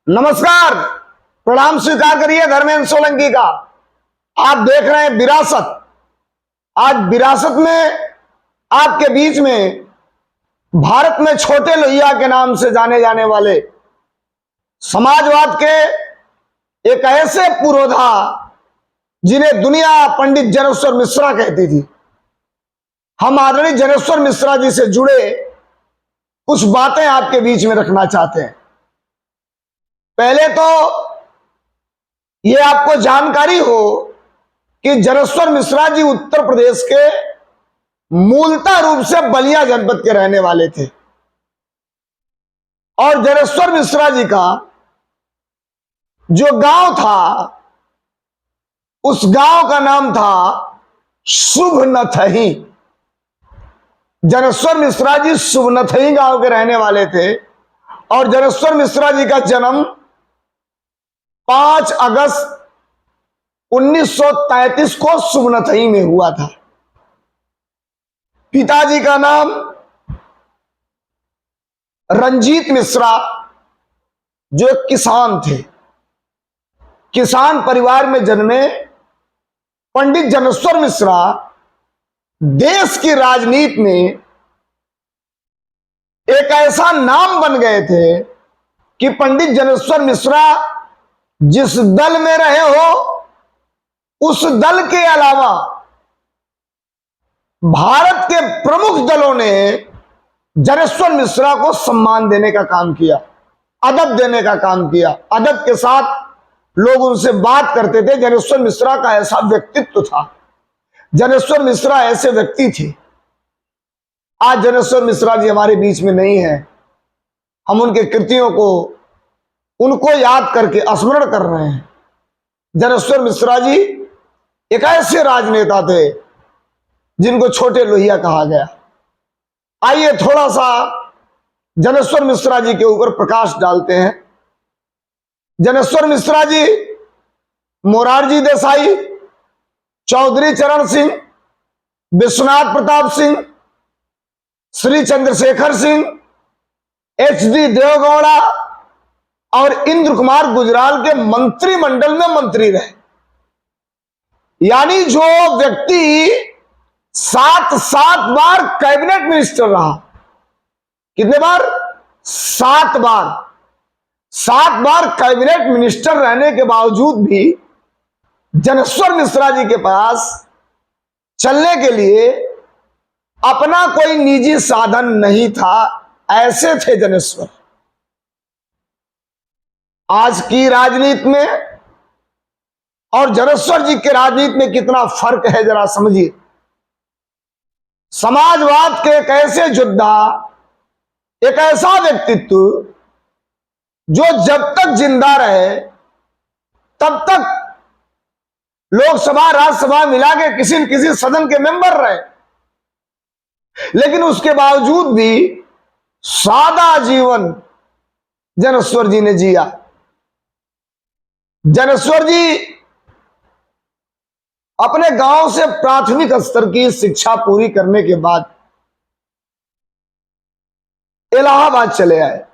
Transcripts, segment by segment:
नमस्कार, प्रणाम स्वीकार करिए धर्मेंद्र सोलंकी का। आप देख रहे हैं विरासत। आज विरासत में आपके बीच में भारत में छोटे लोहिया के नाम से जाने जाने वाले समाजवाद के एक ऐसे पुरोधा जिन्हें दुनिया पंडित जनेश्वर मिश्रा कहती थी। हम आदरणीय जनेश्वर मिश्रा जी से जुड़े कुछ बातें आपके बीच में रखना चाहते हैं। पहले तो ये आपको जानकारी हो कि जनेश्वर मिश्रा जी उत्तर प्रदेश के मूलतः रूप से बलिया जनपद के रहने वाले थे और जनेश्वर मिश्रा जी का जो गांव था उस गांव का नाम था शुभनथही। जनेश्वर मिश्रा जी शुभनथही गांव के रहने वाले थे और जनेश्वर मिश्रा जी का जन्म 5 अगस्त 1933 को शुभनथही में हुआ था। पिताजी का नाम रंजीत मिश्रा जो एक किसान थे। किसान परिवार में जन्मे पंडित जनेश्वर मिश्रा देश की राजनीति में एक ऐसा नाम बन गए थे कि पंडित जनेश्वर मिश्रा जिस दल में रहे हो उस दल के अलावा भारत के प्रमुख दलों ने जनेश्वर मिश्रा को सम्मान देने का काम किया, अदब देने का काम किया। अदब के साथ लोग उनसे बात करते थे। जनेश्वर मिश्रा का ऐसा व्यक्तित्व था। जनेश्वर मिश्रा ऐसे व्यक्ति थे। आज जनेश्वर मिश्रा जी हमारे बीच में नहीं है। हम उनके कृतियों को उनको याद करके स्मरण कर रहे हैं। जनेश्वर मिश्रा जी एक ऐसे राजनेता थे जिनको छोटे लोहिया कहा गया। आइए थोड़ा सा जनेश्वर मिश्रा जी के ऊपर प्रकाश डालते हैं। जनेश्वर मिश्रा जी मोरारजी देसाई, चौधरी चरण सिंह, विश्वनाथ प्रताप सिंह, श्री चंद्रशेखर सिंह, एच.डी. देवगौड़ा और इंद्र कुमार गुजराल के मंत्रिमंडल में मंत्री रहे। यानी जो व्यक्ति 7 बार कैबिनेट मिनिस्टर रहा। कितने बार? 7 बार कैबिनेट मिनिस्टर रहने के बावजूद भी जनेश्वर मिश्रा जी के पास चलने के लिए अपना कोई निजी साधन नहीं था। ऐसे थे जनेश्वर। आज की राजनीति में और जनेश्वर जी के राजनीति में कितना फर्क है जरा समझिए। समाजवाद के एक ऐसे योद्धा, एक ऐसा व्यक्तित्व जो जब तक जिंदा रहे तब तक लोकसभा राज्यसभा मिला के किसी न किसी सदन के मेंबर रहे, लेकिन उसके बावजूद भी सादा जीवन जनेश्वर जी ने जिया। जनेश्वर जी अपने गांव से प्राथमिक स्तर की शिक्षा पूरी करने के बाद इलाहाबाद चले आए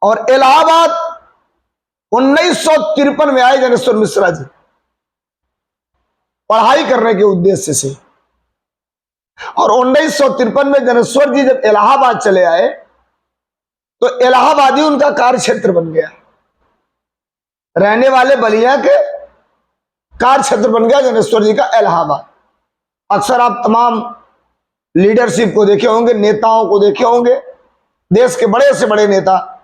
और इलाहाबाद 1953 में आए जनेश्वर मिश्रा जी पढ़ाई करने के उद्देश्य से। और 1953 में जनेश्वर जी जब इलाहाबाद चले आए तो इलाहाबाद ही उनका कार्य क्षेत्र बन गया। रहने वाले बलिया के कार्य क्षेत्र बन गया जनेश्वर जी का इलाहाबाद। अक्सर आप तमाम लीडरशिप को देखे होंगे, नेताओं को देखे होंगे। देश के बड़े से बड़े नेता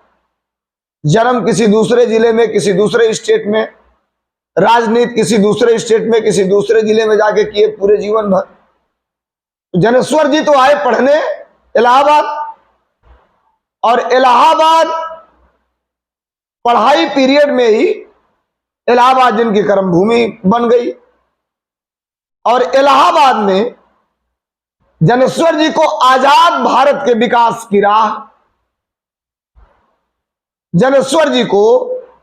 जन्म किसी दूसरे जिले में, किसी दूसरे स्टेट में, राजनीति किसी दूसरे स्टेट में, किसी दूसरे जिले में जाके किए पूरे जीवन भर। जनेश्वर जी तो आए पढ़ने इलाहाबाद और इलाहाबाद पढ़ाई पीरियड में ही इलाहाबाद जिनकी कर्मभूमि बन गई। और इलाहाबाद में जनेश्वर जी को आजाद भारत के विकास की राह, जनेश्वर जी को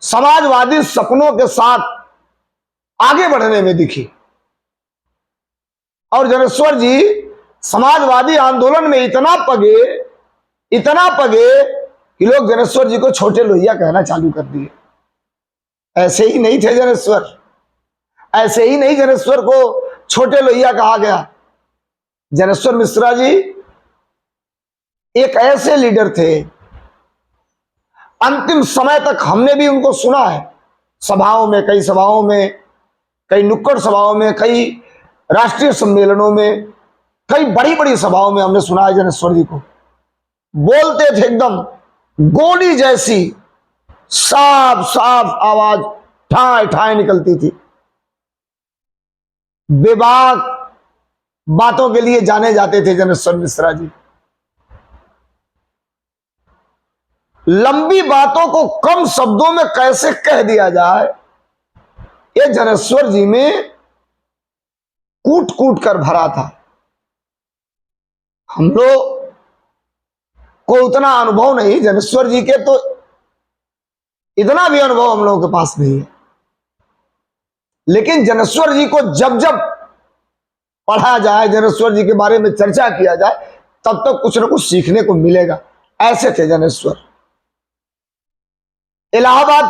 समाजवादी सपनों के साथ आगे बढ़ने में दिखी। और जनेश्वर जी समाजवादी आंदोलन में इतना पगे कि लोग जनेश्वर जी को छोटे लोहिया कहना चालू कर दिए। ऐसे ही नहीं थे जनेश्वर, ऐसे ही नहीं जनेश्वर को छोटे लोहिया कहा गया। जनेश्वर मिश्रा जी एक ऐसे लीडर थे, अंतिम समय तक हमने भी उनको सुना है सभाओं में, कई सभाओं में, कई नुक्कड़ सभाओं में, कई राष्ट्रीय सम्मेलनों में, कई बड़ी बड़ी सभाओं में हमने सुना है जनेश्वर जी को। बोलते थे एकदम गोली जैसी, साफ साफ आवाज ठाए ठाए निकलती थी। बेबाक बातों के लिए जाने जाते थे जनेश्वर मिश्रा जी। लंबी बातों को कम शब्दों में कैसे कह दिया जाए, ये जनेश्वर जी में कूट कूट कर भरा था। हम लोग को उतना अनुभव नहीं, जनेश्वर जी के तो इतना भी अनुभव हम लोगों के पास नहीं है, लेकिन जनेश्वर जी को जब जब पढ़ा जाए, जनेश्वर जी के बारे में चर्चा किया जाए, तब तक कुछ ना कुछ सीखने को मिलेगा। ऐसे थे जनेश्वर। इलाहाबाद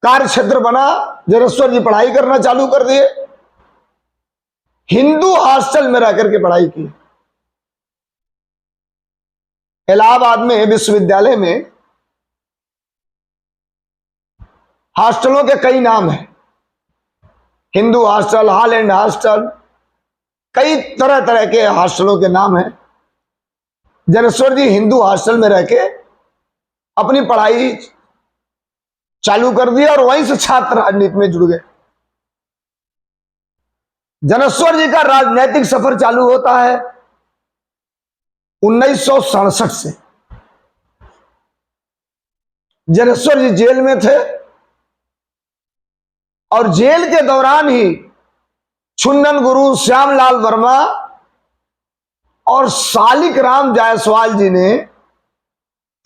कार्य क्षेत्र बना, जनेश्वर जी पढ़ाई करना चालू कर दिए। हिंदू हॉस्टल में रह करके पढ़ाई की। इलाहाबाद में विश्वविद्यालय में हॉस्टलों के कई नाम हैं, हिंदू हॉस्टल, हॉलैंड हॉस्टल, कई तरह तरह के हॉस्टलों के नाम हैं। जनेश्वर जी हिंदू हॉस्टल में रह के अपनी पढ़ाई चालू कर दी और वहीं से छात्र राजनीति में जुड़ गए। जनेश्वर जी का राजनीतिक सफर चालू होता है 1967 से। जनेश्वर जी जेल में थे और जेल के दौरान ही छुन्नन गुरु श्यामलाल वर्मा और शालिक राम जायसवाल जी ने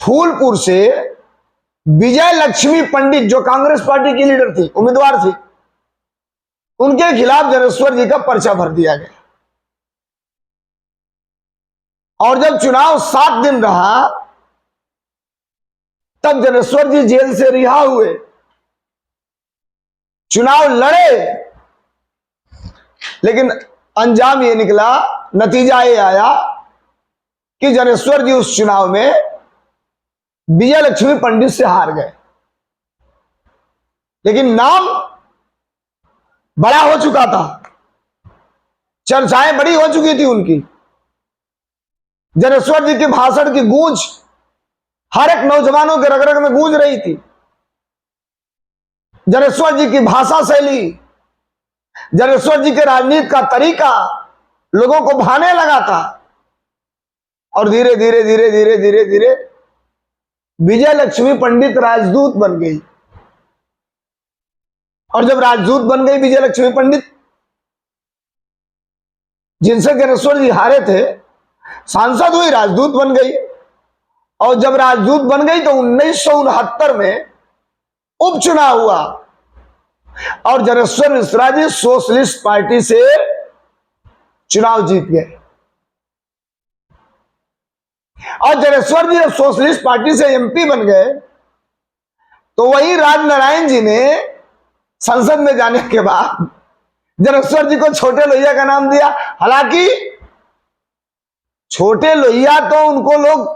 फूलपुर से विजय लक्ष्मी पंडित, जो कांग्रेस पार्टी की लीडर थी, उम्मीदवार थी, उनके खिलाफ जनेश्वर जी का पर्चा भर दिया गया। और जब चुनाव 7 दिन रहा, तब जनेश्वर जी जेल से रिहा हुए, चुनाव लड़े, लेकिन अंजाम ये निकला, नतीजा ये आया कि जनेश्वर जी उस चुनाव में विजय लक्ष्मी पंडित से हार गए। लेकिन नाम बड़ा हो चुका था, चर्चाएं बड़ी हो चुकी थी उनकी। जनेश्वर जी के भाषण की गूंज हर एक नौजवानों के रग रग में गूंज रही थी। जनेश्वर जी की भाषा शैली, जनेश्वर जी के राजनीति का तरीका लोगों को भाने लगा था। और धीरे धीरे धीरे धीरे धीरे धीरे विजय लक्ष्मी पंडित राजदूत बन गई। और जब राजदूत बन गई विजय लक्ष्मी पंडित, जिनसे जनेश्वर जी हारे थे, सांसद हुई, राजदूत बन गई। और जब राजदूत बन गई तो 1969 में उपचुनाव हुआ और जनेश्वर मिश्रा जी सोशलिस्ट पार्टी से चुनाव जीत गए। और जनेश्वर जी जब सोशलिस्ट पार्टी से एमपी बन गए, तो वही राजनारायण जी ने संसद में जाने के बाद जनेश्वर जी को छोटे लोहिया का नाम दिया। हालांकि छोटे लोहिया तो उनको लोग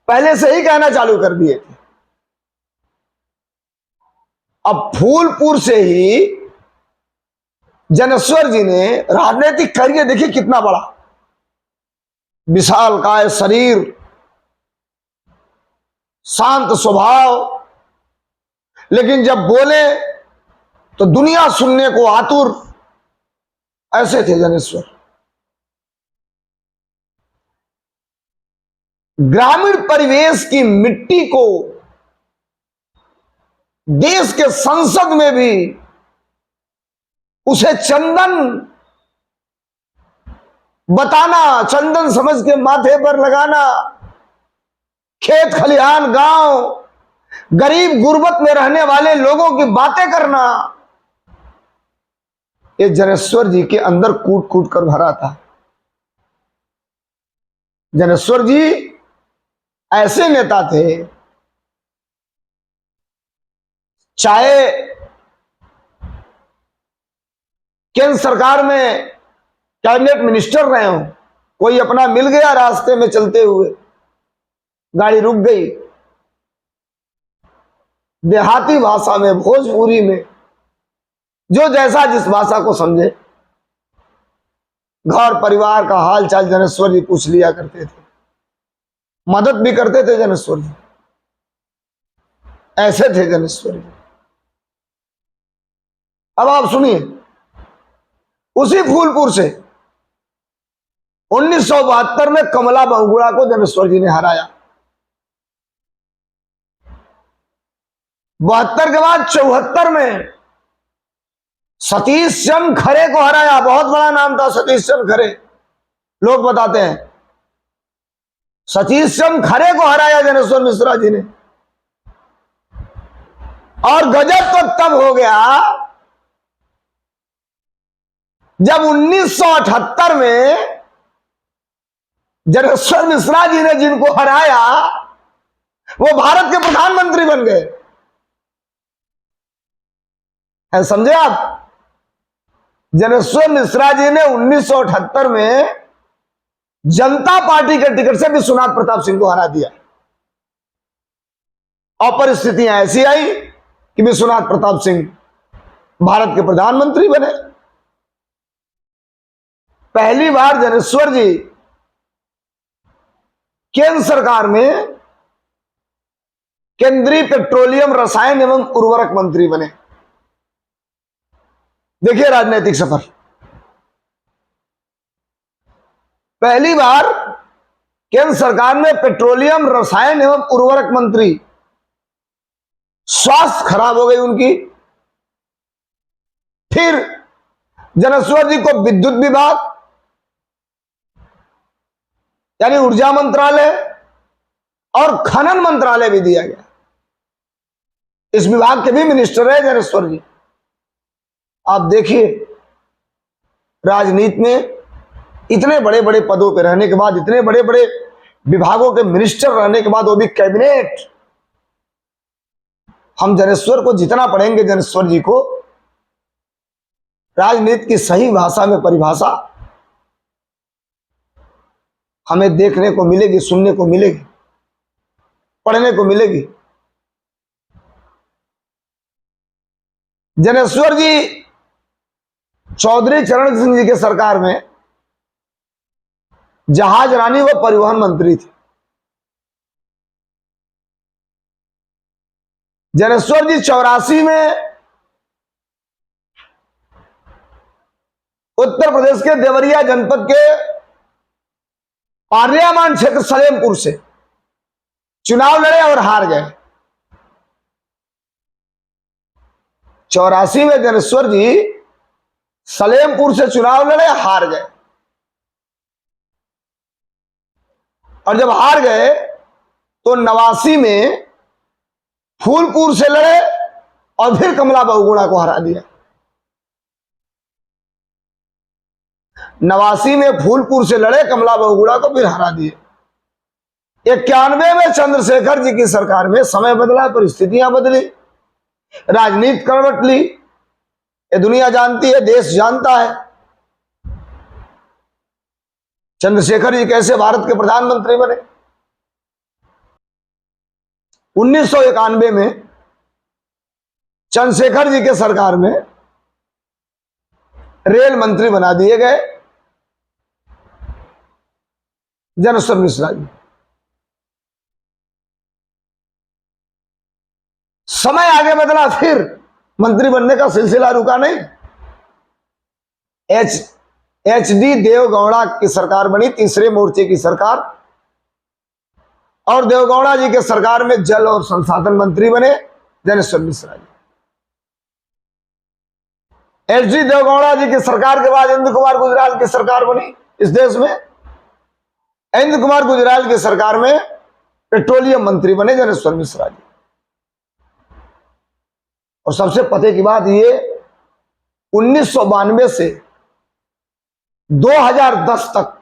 पहले से ही कहना चालू कर दिए थे। अब फूलपुर से ही जनेश्वर जी ने राजनीतिक करियर देखिए कितना बड़ा, विशालकाय शरीर, शांत स्वभाव, लेकिन जब बोले तो दुनिया सुनने को आतुर, ऐसे थे जनेश्वर। ग्रामीण परिवेश की मिट्टी को देश के संसद में भी उसे चंदन बताना, चंदन समझ के माथे पर लगाना, खेत खलिहान, गांव, गरीब गुर्बत में रहने वाले लोगों की बातें करना, ये जनेश्वर जी के अंदर कूट कूट कर भरा था। जनेश्वर जी ऐसे नेता थे चाहे केंद्र सरकार में कैबिनेट मिनिस्टर रहे हो, कोई अपना मिल गया रास्ते में चलते हुए, गाड़ी रुक गई, देहाती भाषा में, भोजपुरी में, जो जैसा जिस भाषा को समझे, घर परिवार का हाल चाल जनेश्वर जी पूछ लिया करते थे, मदद भी करते थे जनेश्वर जी। ऐसे थे जनेश्वर जी। अब आप सुनिए, उसी फूलपुर से 1972 में कमला बहुगुणा को जनेश्वर जी ने हराया। 72 के बाद 74 में सतीश चंद्र खरे को हराया। बहुत बड़ा नाम था सतीश चंद्र खरे, लोग बताते हैं। सतीश चंद्र खरे को हराया जनेश्वर मिश्रा जी ने। और गजब तो तब हो गया जब 1978 में जनेश्वर मिश्रा जी ने जिनको हराया वो भारत के प्रधानमंत्री बन गए। समझे आप? जनेश्वर मिश्रा जी ने 1978 में जनता पार्टी के टिकट से विश्वनाथ प्रताप सिंह को हरा दिया। और परिस्थितियां ऐसी आई कि विश्वनाथ प्रताप सिंह भारत के प्रधानमंत्री बने। पहली बार जनेश्वर जी केंद्र सरकार में केंद्रीय पेट्रोलियम रसायन एवं उर्वरक मंत्री बने। देखिए राजनीतिक सफर। पहली बार केंद्र सरकार में पेट्रोलियम रसायन एवं उर्वरक मंत्री, स्वास्थ्य खराब हो गई उनकी। फिर जनेश्वर जी को विद्युत विभाग यानी ऊर्जा मंत्रालय और खनन मंत्रालय भी दिया गया। इस विभाग के भी मिनिस्टर है जनेश्वर जी। आप देखिए, राजनीति में इतने बड़े बड़े पदों पर रहने के बाद, इतने बड़े बड़े विभागों के मिनिस्टर रहने के बाद, वो भी कैबिनेट। हम जनेश्वर को जितना पढ़ेंगे, जनेश्वर जी को, राजनीति की सही भाषा में परिभाषा हमें देखने को मिलेगी, सुनने को मिलेगी, पढ़ने को मिलेगी। जनेश्वर जी चौधरी चरण सिंह जी के सरकार में जहाज रानी व परिवहन मंत्री थे। जनेश्वर जी 84 में उत्तर प्रदेश के देवरिया जनपद के पार्लियामान क्षेत्र सलेमपुर से चुनाव लड़े और हार गए। 84 में जनेश्वर जी सलेमपुर से चुनाव लड़े, हार गए। और जब हार गए तो 89 में फूलपुर से लड़े और फिर कमला बहुगुणा को हरा दिया। 89 में फूलपुर से लड़े, कमला बहुगुणा को फिर हरा दिए। 91 में चंद्रशेखर जी की सरकार में समय बदला, परिस्थितियां बदली, राजनीति करवट ली। ये दुनिया जानती है, देश जानता है चंद्रशेखर जी कैसे भारत के प्रधानमंत्री बने। 1991 में चंद्रशेखर जी के सरकार में रेल मंत्री बना दिए गए जनेश्वर मिश्रा जी। समय आगे बदला, फिर मंत्री बनने का सिलसिला रुका नहीं। एच.डी. देवगौड़ा की सरकार बनी, तीसरे मोर्चे की सरकार। और देवगौड़ा जी के सरकार में जल और संसाधन मंत्री बने जनेश्वर मिश्रा जी। एच.डी. देवगौड़ा जी की सरकार के बाद इंद्र कुमार गुजराल की सरकार बनी इस देश में। इंद्र कुमार गुजराल की सरकार में पेट्रोलियम मंत्री बने जनेश्वर मिश्रा जी। और सबसे पते की बात ये, 1992 से 2010 तक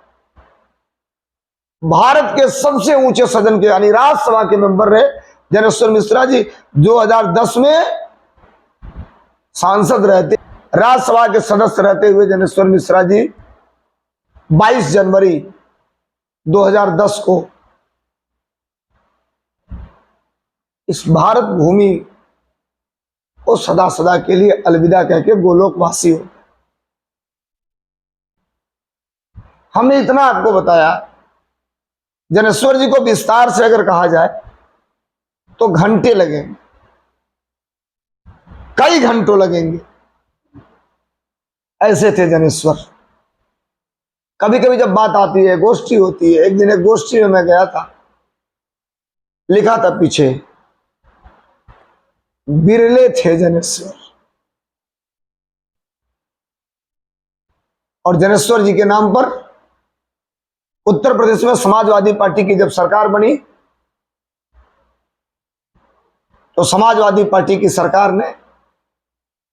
भारत के सबसे ऊंचे सदन के यानी राज्यसभा के मेंबर रहे जनेश्वर मिश्रा जी। 2010 में सांसद रहते, राज्यसभा के सदस्य रहते हुए जनेश्वर मिश्रा जी 22 जनवरी 2010 को इस भारत भूमि को सदा सदा के लिए अलविदा कह के गोलोकवासी हो। हमने इतना आपको बताया। जनेश्वर जी को विस्तार से अगर कहा जाए तो घंटे लगेंगे, कई घंटों लगेंगे। ऐसे थे जनेश्वर। कभी कभी जब बात आती है, गोष्ठी होती है, एक दिन एक गोष्ठी में मैं गया था, लिखा था पीछे, बिरले थे जनेश्वर। और जनेश्वर जी के नाम पर उत्तर प्रदेश में समाजवादी पार्टी की जब सरकार बनी तो समाजवादी पार्टी की सरकार ने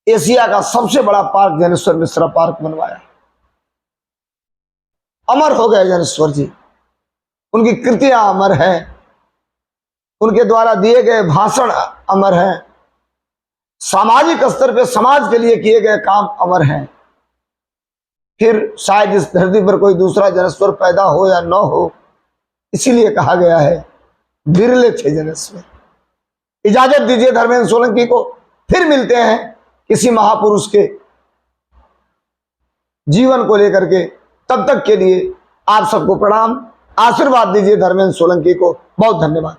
एशिया का सबसे बड़ा पार्क जनेश्वर मिश्रा पार्क बनवाया। अमर हो गए जनेश्वर जी, उनकी कृतियां अमर हैं, उनके द्वारा दिए गए भाषण अमर हैं, सामाजिक स्तर पे समाज के लिए किए गए काम अमर हैं। फिर शायद इस धरती पर कोई दूसरा जनेश्वर पैदा हो या न हो, इसीलिए कहा गया है बिरले थे जनेश्वर। इजाजत दीजिए धर्मेंद्र सोलंकी को, फिर मिलते हैं किसी महापुरुष के जीवन को लेकर के। तब तक के लिए आप सबको प्रणाम, आशीर्वाद दीजिए धर्मेंद्र सोलंकी को। बहुत धन्यवाद।